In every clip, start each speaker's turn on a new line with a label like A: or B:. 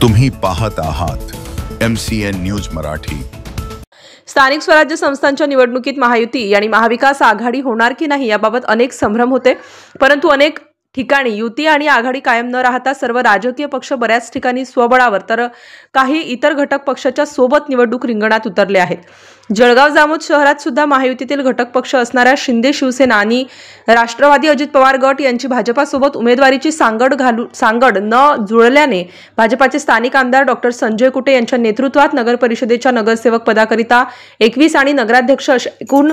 A: तुम्ही पाहत आहात MCN न्यूज मराठी।
B: स्थानिक स्वराज्य संस्थांच्या निवडणुकीत महायुती आणि महाविकास आघाडी होणार की नाही याबाबत अनेक संभ्रम होते, परंतु अनेक ठिकाणी युती आणि आघाडी कायम न राहता सर्व राजकीय पक्ष बऱ्याच ठिकाणी स्वबळावर तर काही इतर घटक पक्षाच्या सोबत निवडणूक रिंगणात उतरले आहेत। जळगाव जामोद शहरात सुद्धा महायुतीतील घटक पक्ष असणाऱ्या शिंदे शिवसेना आणि राष्ट्रवादी अजित पवार गट यांची भाजपासोबत उमेदवारीची सांगड न जुळल्याने भाजपाचे स्थानिक आमदार डॉक्टर संजय कुटे यांच्या नेतृत्वात नगर परिषदेच्या नगरसेवक पदाकरिता 21 आणि नगराध्यक्ष एकूण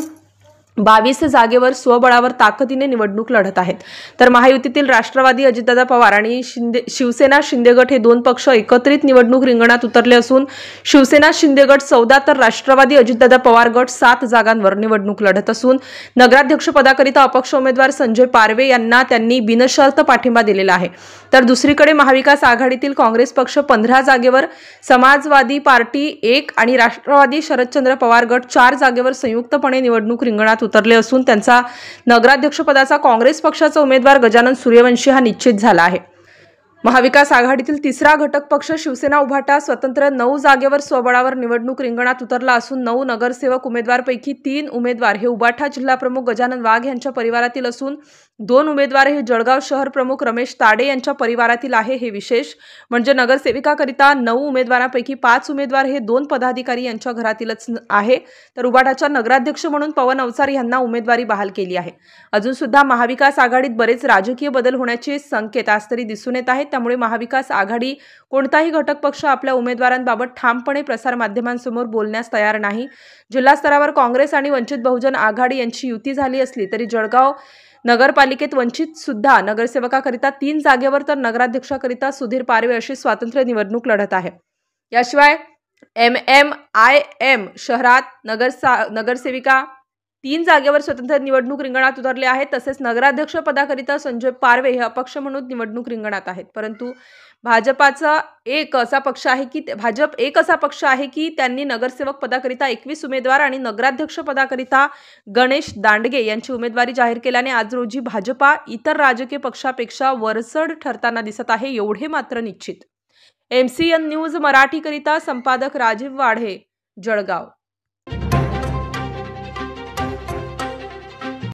B: 22 जागेवर स्वबळावर ताकदीने निवडणूक लढत आहेत। तर महायुतीतील राष्ट्रवादी अजितदादा पवार आणि शिवसेना शिंदे गट हे दोन पक्ष एकत्रित निवडणूक रिंगणात उतरले असून शिवसेना शिंदे गट 14 तर राष्ट्रवादी अजितदादा पवार गट 7 जागांवर निवडणूक लढत असून नगराध्यक्ष पदाकरिता अपक्ष उमेदवार संजय पारवे यांना त्यांनी बिनशर्त पाठिंबा दिलेला आहे। तर दुसरीकडे महाविकास आघाडीतील काँग्रेस पक्ष 15 जागेवर, समाजवादी पार्टी 1 आणि राष्ट्रवादी शरदचंद्र पवार गट 4 जागेवर संयुक्तपणे निवडणूक रिंगणात उतरले असून त्यांचा नगराध्यक्षपदाचा काँग्रेस पक्षाचा उमेदवार गजानन सूर्यवंशी हा निश्चित झाला आहे। महाविकास आघाडीतील तिसरा घटक पक्ष शिवसेना उभाटा स्वतंत्र 9 जागेवर स्वबळावर निवडणूक रिंगणात उतरला असून 9 नगरसेवक उमेदवारपैकी 3 उमेदवार हे उभाटा जिल्हा प्रमुख गजानन वाघ यांच्या परिवारातील असून 2 उमेदवार हे जळगाव शहर प्रमुख रमेश ताडे यांच्या परिवारातील आहे। हे विशेष म्हणजे नगरसेविकाकरिता 9 उमेदवारांपैकी 5 उमेदवार हे 2 पदाधिकारी यांच्या घरातीलच आहे। तर उभाटाच्या नगराध्यक्ष म्हणून पवन अवचार यांना उमेदवारी बहाल केली आहे। अजून सुद्धा महाविकास आघाडीत बरेच राजकीय बदल होण्याचे संकेत आज तरी दिसून येत आहेत। त्यामुळे महाविकास आघाडी कोणताही घटक पक्ष आपल्या उमेदवारांबाबत ठामपणे प्रसार माध्यमांसमोर बोलण्यास तयार नाही। जिल्हा स्तरावर काँग्रेस आणि वंचित बहुजन आघाडी यांची युती झाली असली तरी जळगाव नगरपालिकेत वंचित सुद्धा नगरसेवकाकरिता 3 जागेवर तर नगराध्यक्षाकरिता सुधीर पारवे अशी स्वतंत्र निवडणूक लढत आहे। याशिवाय MMIM शहरात नगरसेविका 3 जागेवर स्वतंत्र निवडणूक रिंगणात उतरले आहेत। तसेच नगराध्यक्ष पदाकरिता संजय पारवे हे अपक्ष म्हणून निवडणूक रिंगणात आहेत। परंतु भाजप एक असा पक्ष आहे की त्यांनी नगरसेवक पदाकरिता 21 उमेदवार आणि नगराध्यक्ष पदाकरिता गणेश दांडगे यांची उमेदवारी जाहीर केल्याने आज रोजी भाजपा इतर राजकीय पक्षापेक्षा वरचढ ठरताना दिसत आहे, एवढे मात्र निश्चित। MCN न्यूज मराठी करिता संपादक राजीव वाढे, जळगाव।